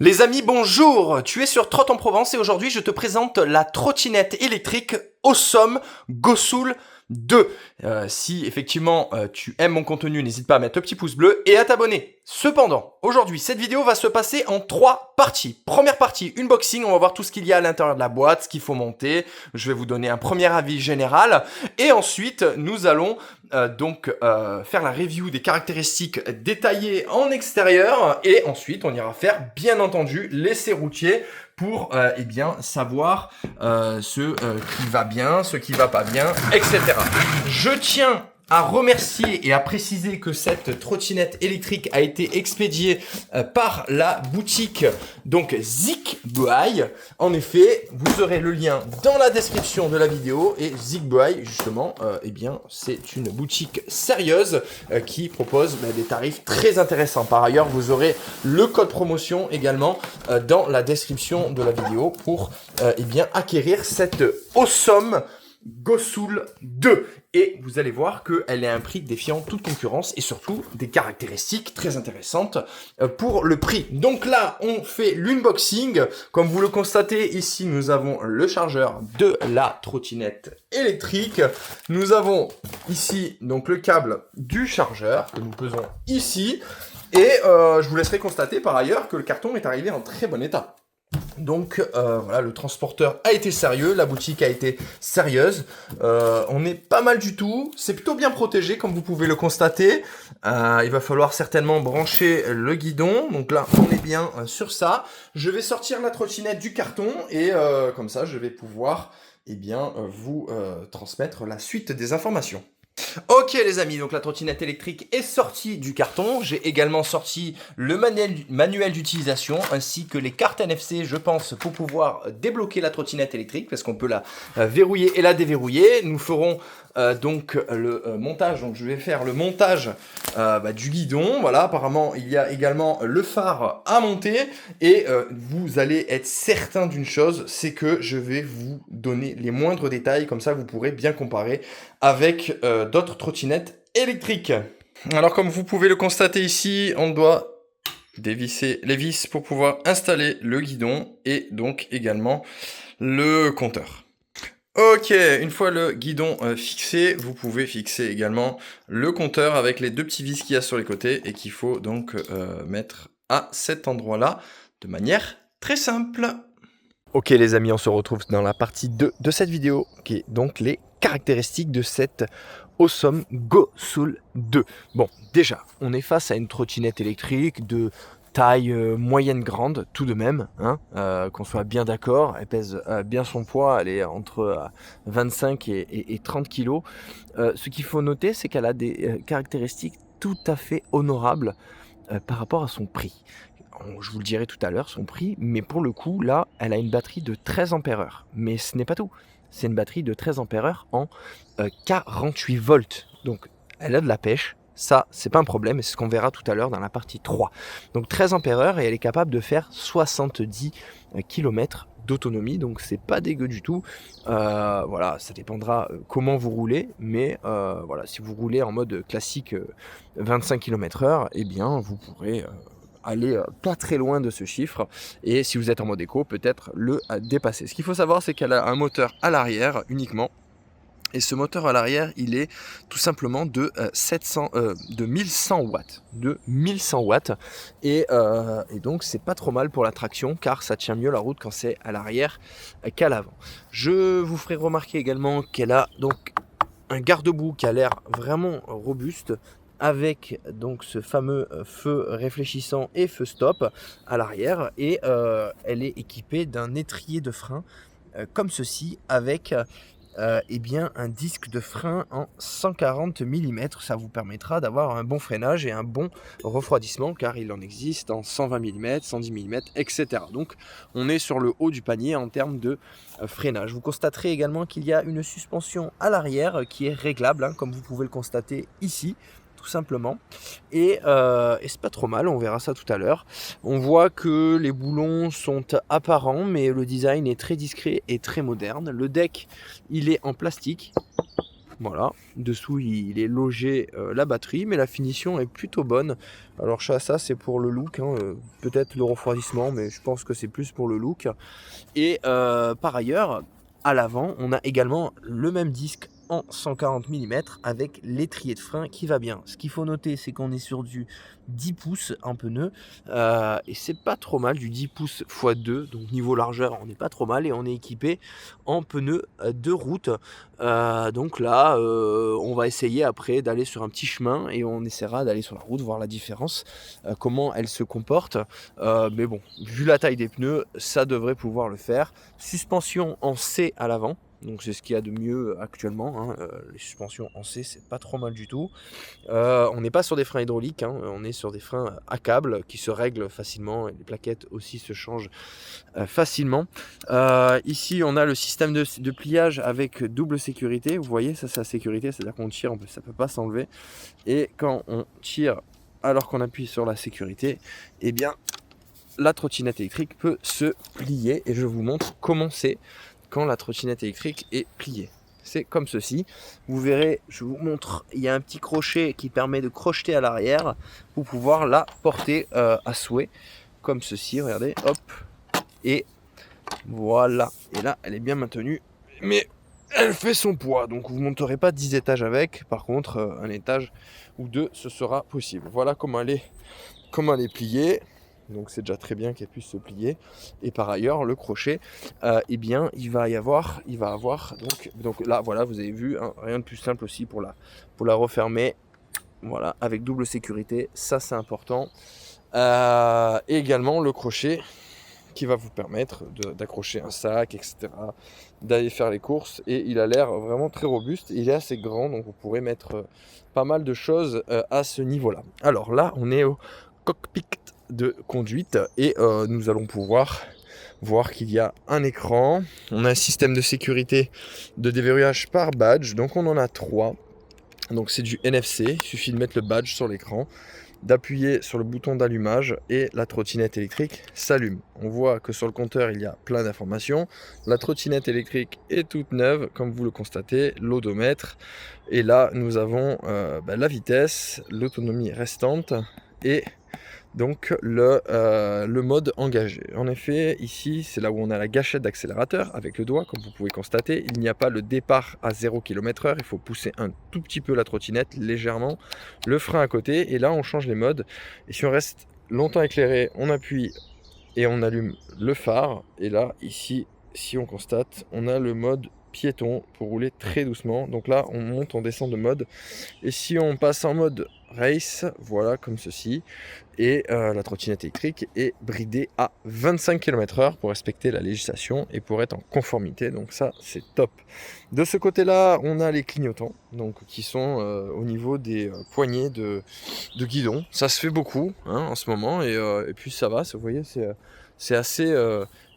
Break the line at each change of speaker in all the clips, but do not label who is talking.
Les amis, bonjour! Tu es sur Trott en Provence et aujourd'hui je te présente la trottinette électrique Awesome Gosoul 2. Si effectivement tu aimes mon contenu, n'hésite pas à mettre le petit pouce bleu et à t'abonner. Cependant, aujourd'hui, cette vidéo va se passer en 3 parties. Première partie, unboxing, on va voir tout ce qu'il y a à l'intérieur de la boîte, ce qu'il faut monter. Je vais vous donner un premier avis général. Et ensuite, nous allons faire la review des caractéristiques détaillées en extérieur. Et ensuite, on ira faire, bien entendu, l'essai routier pour savoir ce qui va bien, ce qui va pas bien, etc. Je tiens à remercier et à préciser que cette trottinette électrique a été expédiée par la boutique donc Zigboy. En effet, vous aurez le lien dans la description de la vidéo et Zigboy justement, c'est une boutique sérieuse qui propose des tarifs très intéressants. Par ailleurs, vous aurez le code promotion également dans la description de la vidéo pour acquérir cette Awesome Gosoul 2 et vous allez voir qu'elle est à un prix défiant toute concurrence et surtout des caractéristiques très intéressantes pour le prix. Donc là, on fait l'unboxing. Comme vous le constatez, ici, nous avons le chargeur de la trottinette électrique. Nous avons ici donc le câble du chargeur que nous pesons ici. Et je vous laisserai constater par ailleurs que le carton est arrivé en très bon état. Donc voilà, le transporteur a été sérieux, la boutique a été sérieuse, on est pas mal du tout, c'est plutôt bien protégé comme vous pouvez le constater. Il va falloir certainement brancher le guidon, donc là on est bien sur ça. Je vais sortir la trottinette du carton et comme ça je vais pouvoir vous transmettre la suite des informations. Ok les amis, donc la trottinette électrique est sortie du carton. J'ai également sorti le manuel d'utilisation ainsi que les cartes NFC, je pense, pour pouvoir débloquer la trottinette électrique parce qu'on peut la verrouiller et la déverrouiller. Nous ferons le montage, donc je vais faire le montage du guidon. Voilà, apparemment il y a également le phare à monter et vous allez être certain d'une chose, c'est que je vais vous donner les moindres détails, comme ça vous pourrez bien comparer avec d'autres trottinettes électriques. Alors comme vous pouvez le constater ici, on doit dévisser les vis pour pouvoir installer le guidon et donc également le compteur. Ok, une fois le guidon fixé, vous pouvez fixer également le compteur avec les deux petits vis qu'il y a sur les côtés et qu'il faut donc mettre à cet endroit-là de manière très simple. Ok les amis, on se retrouve dans la partie 2 de cette vidéo qui est donc les caractéristiques de cette Awesome Gosoul 2. Bon, déjà, on est face à une trottinette électrique de taille moyenne grande tout de même, hein, qu'on soit bien d'accord. Elle pèse bien son poids, elle est entre 25 et 30 kg. Ce qu'il faut noter, c'est qu'elle a des caractéristiques tout à fait honorables par rapport à son prix. Je vous le dirai tout à l'heure, son prix, mais pour le coup, là, elle a une batterie de 13 ampères-heure. Mais ce n'est pas tout. C'est une batterie de 13 ampères-heure en 48 volts. Donc, elle a de la pêche. Ça, c'est pas un problème, et c'est ce qu'on verra tout à l'heure dans la partie 3. Donc 13 ampères-heure et elle est capable de faire 70 km d'autonomie, donc c'est pas dégueu du tout. Voilà, ça dépendra comment vous roulez, mais voilà, si vous roulez en mode classique 25 km/h, eh bien vous pourrez aller pas très loin de ce chiffre, et si vous êtes en mode éco, peut-être le dépasser. Ce qu'il faut savoir, c'est qu'elle a un moteur à l'arrière uniquement. Et ce moteur à l'arrière, il est tout simplement de 1100 watts. De 1100 watts. Et donc, c'est pas trop mal pour la traction, car ça tient mieux la route quand c'est à l'arrière qu'à l'avant. Je vous ferai remarquer également qu'elle a donc un garde-boue qui a l'air vraiment robuste, avec donc ce fameux feu réfléchissant et feu stop à l'arrière. Et elle est équipée d'un étrier de frein comme ceci, avec un disque de frein en 140 mm. Ça vous permettra d'avoir un bon freinage et un bon refroidissement, car il en existe en 120 mm, 110 mm, etc. Donc on est sur le haut du panier en termes de freinage. Vous constaterez également qu'il y a une suspension à l'arrière qui est réglable, hein, comme vous pouvez le constater ici, tout simplement, et c'est pas trop mal, on verra ça tout à l'heure. On voit que les boulons sont apparents, mais le design est très discret et très moderne. Le deck, il est en plastique,
Voilà, dessous il est logé la batterie, mais la finition est plutôt bonne. Alors ça c'est pour le look, hein, peut-être le refroidissement, mais je pense que c'est plus pour le look. Et par ailleurs, à l'avant, on a également le même disque en 140 mm avec l'étrier de frein qui va bien. Ce qu'il faut noter, c'est qu'on est sur du 10 pouces en pneu et c'est pas trop mal, du 10 pouces x 2, donc niveau largeur, on n'est pas trop mal et on est équipé en pneus de route. Donc là, on va essayer après d'aller sur un petit chemin et on essaiera d'aller sur la route, voir la différence, comment elle se comporte. Mais bon, vu la taille des pneus, ça devrait pouvoir le faire. Suspension en C à l'avant, donc c'est ce qu'il y a de mieux actuellement, hein. Les suspensions en C, c'est pas trop mal du tout. On n'est pas sur des freins hydrauliques, hein, on est sur des freins à câble qui se règlent facilement et les plaquettes aussi se changent facilement. Ici, on a le système de pliage avec double sécurité. Vous voyez, ça c'est la sécurité, c'est-à-dire qu'on tire, ça peut pas s'enlever. Et quand on tire alors qu'on appuie sur la sécurité, eh bien la trottinette électrique peut se plier et je vous montre comment c'est quand la trottinette électrique est pliée. C'est comme ceci. Vous verrez, je vous montre, il y a un petit crochet qui permet de crocheter à l'arrière pour pouvoir la porter à souhait. Comme ceci, regardez, hop, et voilà. Et là, elle est bien maintenue, mais elle fait son poids. Donc vous ne monterez pas 10 étages avec. Par contre, un étage ou deux, ce sera possible. Voilà comment elle est pliée. Donc c'est déjà très bien qu'elle puisse se plier. Et par ailleurs, le crochet, eh bien, il va avoir, donc là, voilà, vous avez vu, hein, rien de plus simple aussi pour la refermer. Voilà, avec double sécurité, ça c'est important. Et également le crochet qui va vous permettre d'accrocher un sac, etc., d'aller faire les courses. Et il a l'air vraiment très robuste. Il est assez grand, donc vous pourrez mettre pas mal de choses à ce niveau-là. Alors là, on est au cockpit de conduite et nous allons pouvoir voir qu'il y a un écran. On a un système de sécurité de déverrouillage par badge, donc on en a 3. Donc c'est du NFC, il suffit de mettre le badge sur l'écran, d'appuyer sur le bouton d'allumage et la trottinette électrique s'allume. On voit que sur le compteur il y a plein d'informations. La trottinette électrique est toute neuve, comme vous le constatez, l'odomètre. Et là nous avons la vitesse, l'autonomie restante et donc le mode engagé. En effet, ici, c'est là où on a la gâchette d'accélérateur avec le doigt, comme vous pouvez constater. Il n'y a pas le départ à 0 km/h, il faut pousser un tout petit peu la trottinette, légèrement, le frein à côté, et là on change les modes. Et si on reste longtemps éclairé, on appuie et on allume le phare. Et là, ici, si on constate, on a le mode piéton pour rouler très doucement. Donc là, on monte, on descend de mode. Et si on passe en mode race, voilà, comme ceci, et la trottinette électrique est bridée à 25 km/h pour respecter la législation et pour être en conformité, donc ça c'est top. De ce côté-là, on a les clignotants, donc qui sont au niveau des poignées de guidon. Ça se fait beaucoup, hein, en ce moment, et puis ça va, vous voyez, c'est assez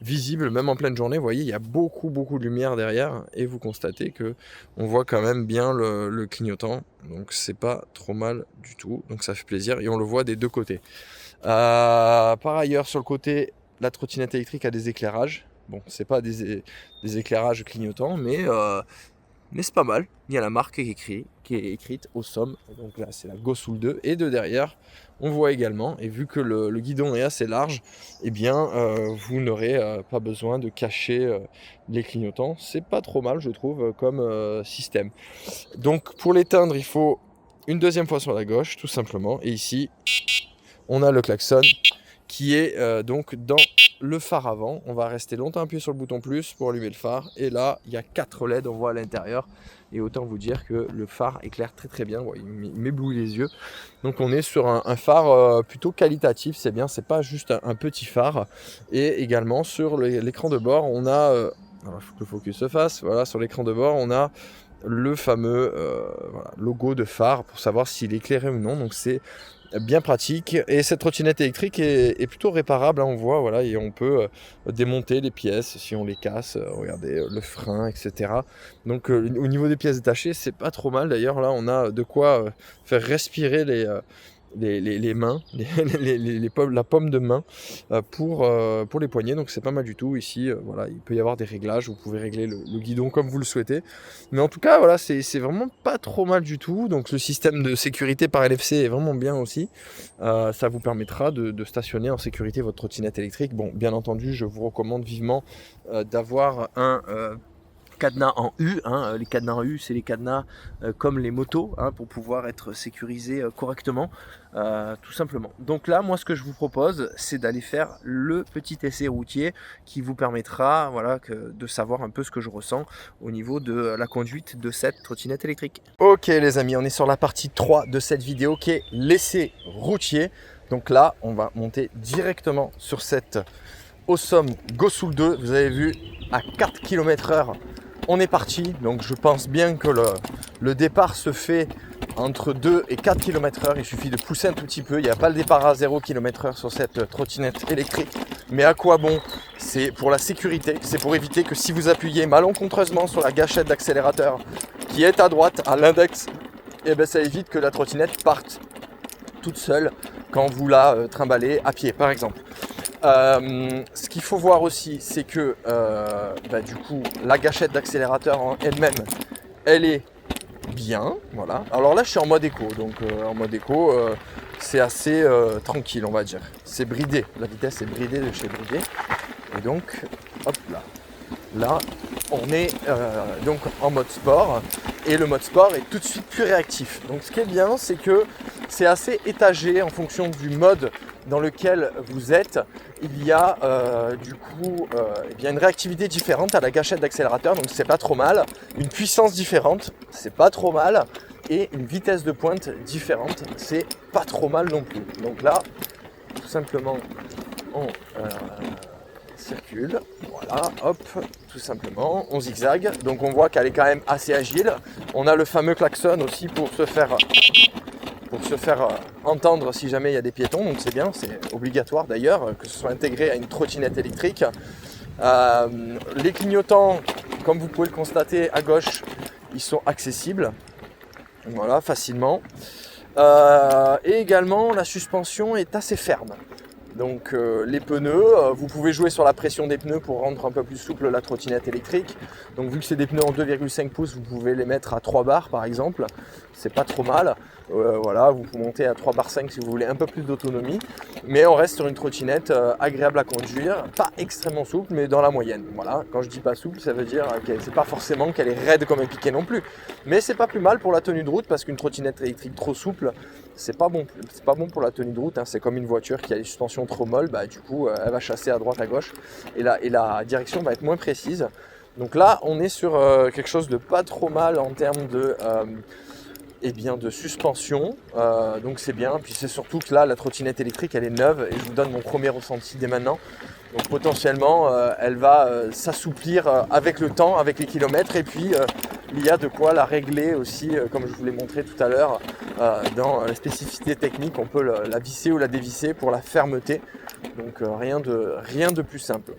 visible, même en pleine journée. Vous voyez, il y a beaucoup de lumière derrière, et vous constatez que on voit quand même bien le clignotant, donc c'est pas trop mal du tout, donc ça fait plaisir, et on le voit des deux côtés. Par ailleurs, sur le côté, la trottinette électrique a des éclairages. Bon, c'est pas des éclairages clignotants, mais c'est pas mal. Il y a la marque qui est écrite au somme. Donc là, c'est la Gosoul 2. Et de derrière, on voit également, et vu que le guidon est assez large, eh bien, vous n'aurez pas besoin de cacher les clignotants. C'est pas trop mal, je trouve, comme système. Donc, pour l'éteindre, il faut une deuxième fois sur la gauche, tout simplement. Et ici, on a le klaxon qui est donc dans le phare avant. On va rester longtemps appuyé sur le bouton plus pour allumer le phare. Et là, il y a 4 LED, on voit à l'intérieur. Et autant vous dire que le phare éclaire très bien. Ouais, il m'éblouit les yeux. Donc on est sur un phare plutôt qualitatif. C'est bien, c'est pas juste un petit phare. Et également sur l'écran de bord, on a... alors il faut que le focus se fasse. Voilà, sur l'écran de bord, on a le fameux logo de phare pour savoir s'il est éclairé ou non. Donc c'est bien pratique, et cette trottinette électrique est plutôt réparable, hein, on voit, voilà, et on peut démonter les pièces si on les casse, regardez, le frein, etc. Donc au niveau des pièces détachées, c'est pas trop mal. D'ailleurs là on a de quoi faire respirer les mains, la paume de main pour les poignets. Donc c'est pas mal du tout. Ici, voilà, il peut y avoir des réglages. Vous pouvez régler le guidon comme vous le souhaitez. Mais en tout cas, voilà, c'est vraiment pas trop mal du tout. Donc le système de sécurité par NFC est vraiment bien aussi. Ça vous permettra de stationner en sécurité votre trottinette électrique. Bon, bien entendu, je vous recommande vivement d'avoir un cadenas en U, hein. Les cadenas en U, c'est les cadenas comme les motos, hein, pour pouvoir être sécurisé correctement, tout simplement. Donc là, moi, ce que je vous propose, c'est d'aller faire le petit essai routier qui vous permettra, voilà, de savoir un peu ce que je ressens au niveau de la conduite de cette trottinette électrique. Ok les amis, on est sur la partie 3 de cette vidéo qui est l'essai routier. Donc là, on va monter directement sur cette Awesome Gossoul 2. Vous avez vu, à 4 km/h. On est parti, donc je pense bien que le départ se fait entre 2 et 4 km/h. Il suffit de pousser un tout petit peu. Il n'y a pas le départ à 0 km/h sur cette trottinette électrique. Mais à quoi bon? C'est pour la sécurité. C'est pour éviter que si vous appuyez malencontreusement sur la gâchette d'accélérateur qui est à droite, à l'index, et ben ça évite que la trottinette parte toute seule quand vous la trimballez à pied, par exemple. Ce qu'il faut voir aussi, c'est que du coup la gâchette d'accélérateur en elle-même, elle est bien, voilà. Alors là je suis en mode éco, donc en mode éco c'est assez tranquille, on va dire. C'est bridé, la vitesse est bridée de chez bridé. Et donc hop là on est donc en mode sport, et le mode sport est tout de suite plus réactif. Donc ce qui est bien, c'est que c'est assez étagé en fonction du mode dans lequel vous êtes. Il y a une réactivité différente à la gâchette d'accélérateur, donc c'est pas trop mal. Une puissance différente, c'est pas trop mal. Et une vitesse de pointe différente, c'est pas trop mal non plus. Donc là, tout simplement, on circule, voilà, hop, tout simplement, on zigzague. Donc on voit qu'elle est quand même assez agile. On a le fameux klaxon aussi pour se faire entendre si jamais il y a des piétons, donc c'est bien, c'est obligatoire d'ailleurs que ce soit intégré à une trottinette électrique. Les clignotants, comme vous pouvez le constater à gauche, ils sont accessibles, voilà, facilement. Et également la suspension est assez ferme. Donc les pneus, vous pouvez jouer sur la pression des pneus pour rendre un peu plus souple la trottinette électrique. Donc vu que c'est des pneus en 2,5 pouces, vous pouvez les mettre à 3 bars par exemple. C'est pas trop mal. Voilà, vous pouvez monter à 3 bars 5 si vous voulez un peu plus d'autonomie. Mais on reste sur une trottinette agréable à conduire, pas extrêmement souple, mais dans la moyenne. Voilà, quand je dis pas souple, ça veut dire que c'est pas forcément qu'elle est raide comme un piquet non plus. Mais c'est pas plus mal pour la tenue de route, parce qu'une trottinette électrique trop souple, c'est pas bon pour la tenue de route, hein. C'est comme une voiture qui a les suspensions trop molles, du coup elle va chasser à droite à gauche et la direction va être moins précise. Donc là on est sur quelque chose de pas trop mal en termes de suspension, donc c'est bien. Puis c'est surtout que là la trottinette électrique elle est neuve et je vous donne mon premier ressenti dès maintenant. Donc potentiellement elle va s'assouplir avec le temps, avec les kilomètres, et puis il y a de quoi la régler aussi, comme je vous l'ai montré tout à l'heure, dans la spécificité technique, on peut la visser ou la dévisser pour la fermeté. Donc rien de plus simple.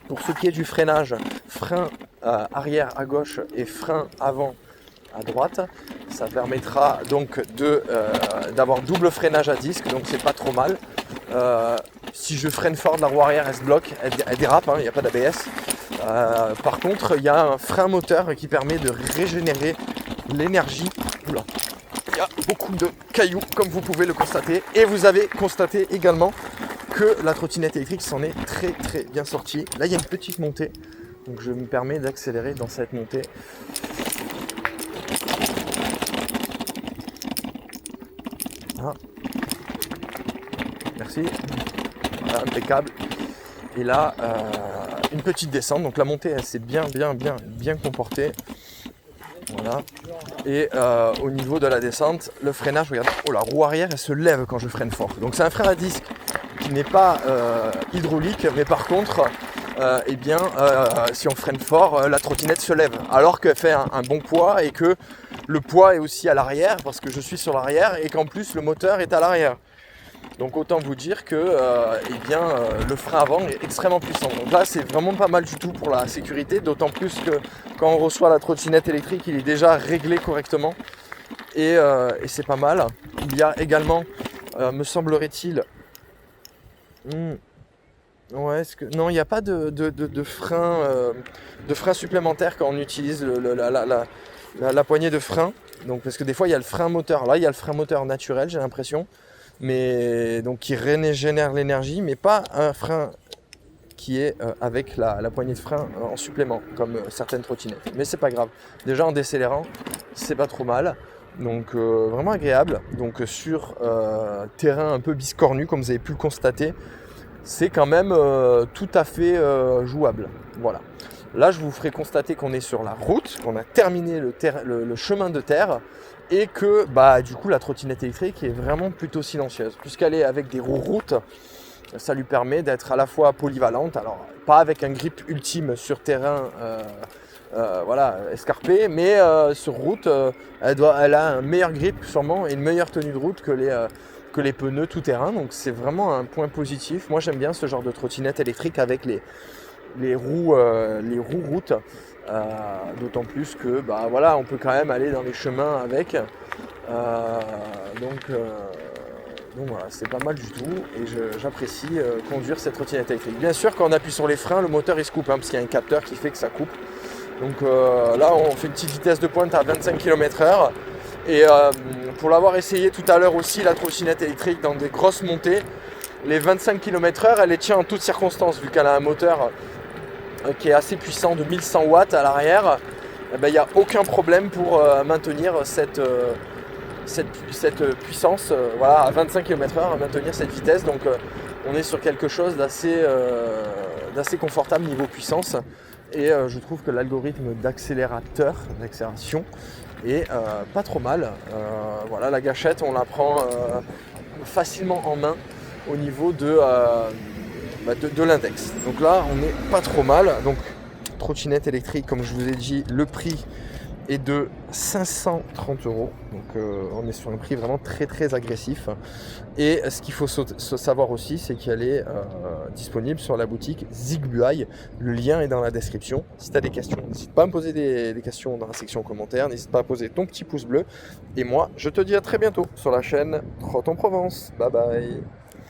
Pour ce qui est du freinage, frein arrière à gauche et frein avant à droite, ça permettra donc d'avoir double freinage à disque, donc c'est pas trop mal. Si je freine fort de la roue arrière, elle se bloque, elle dérape, il n'y a pas d'ABS. Par contre, il y a un frein moteur qui permet de régénérer l'énergie. Oula, il y a beaucoup de cailloux, comme vous pouvez le constater. Et vous avez constaté également que la trottinette électrique s'en est très très bien sortie. Là, il y a une petite montée, donc je me permets d'accélérer dans cette montée. Ah. Merci. Voilà, impeccable. Et là, une petite descente. Donc la montée, elle s'est bien comportée. Voilà. Et au niveau de la descente, le freinage, regardez, la roue arrière, elle se lève quand je freine fort. Donc c'est un frein à disque qui n'est pas hydraulique, mais par contre, si on freine fort, la trottinette se lève. Alors qu'elle fait un bon poids et que le poids est aussi à l'arrière, parce que je suis sur l'arrière et qu'en plus le moteur est à l'arrière. Donc autant vous dire que le frein avant est extrêmement puissant. Donc là c'est vraiment pas mal du tout pour la sécurité, d'autant plus que quand on reçoit la trottinette électrique, il est déjà réglé correctement et c'est pas mal. Il y a également me semblerait-il. Ouais, non, il n'y a pas de frein supplémentaire quand on utilise la poignée de frein. Donc, parce que des fois, il y a le frein moteur. Là, il y a le frein moteur naturel, j'ai l'impression. Mais donc, qui régénère l'énergie, mais pas un frein qui est avec la poignée de frein en supplément, comme certaines trottinettes. Mais c'est pas grave. Déjà, en décélérant, c'est pas trop mal. Donc, vraiment agréable. Donc, sur terrain un peu biscornu, comme vous avez pu le constater, c'est quand même tout à fait jouable. Voilà. Là, je vous ferai constater qu'on est sur la route, qu'on a terminé le chemin de terre et que du coup la trottinette électrique est vraiment plutôt silencieuse. Puisqu'elle est avec des roues routes, ça lui permet d'être à la fois polyvalente, alors pas avec un grip ultime sur terrain escarpé, mais sur route, elle a un meilleur grip sûrement et une meilleure tenue de route que les pneus tout-terrain, donc c'est vraiment un point positif. Moi j'aime bien ce genre de trottinette électrique avec les roues routes, d'autant plus que on peut quand même aller dans les chemins avec. Donc voilà, c'est pas mal du tout et j'apprécie conduire cette trottinette électrique. Bien sûr, quand on appuie sur les freins, le moteur il se coupe, parce qu'il y a un capteur qui fait que ça coupe. Donc là, on fait une petite vitesse de pointe à 25 km/h. Et pour l'avoir essayé tout à l'heure aussi, la trottinette électrique dans des grosses montées, les 25 km/h, elle les tient en toutes circonstances, vu qu'elle a un moteur qui est assez puissant de 1100 watts à l'arrière. Il n'y a aucun problème pour maintenir cette puissance à 25 km/h, à maintenir cette vitesse. Donc on est sur quelque chose d'assez confortable niveau puissance. Et je trouve que l'algorithme d'accélération est pas trop mal. La gâchette, on la prend facilement en main au niveau de l'index. Donc là, on n'est pas trop mal. Donc, trottinette électrique, comme je vous ai dit, le prix est de 530 €. Donc on est sur un prix vraiment très très agressif. Et ce qu'il faut savoir aussi, c'est qu'elle est disponible sur la boutique Zigbuy. Le lien est dans la description. Si tu as des questions, n'hésite pas à me poser des questions dans la section commentaires. N'hésite pas à poser ton petit pouce bleu. Et moi, je te dis à très bientôt sur la chaîne Trott en Provence. Bye bye.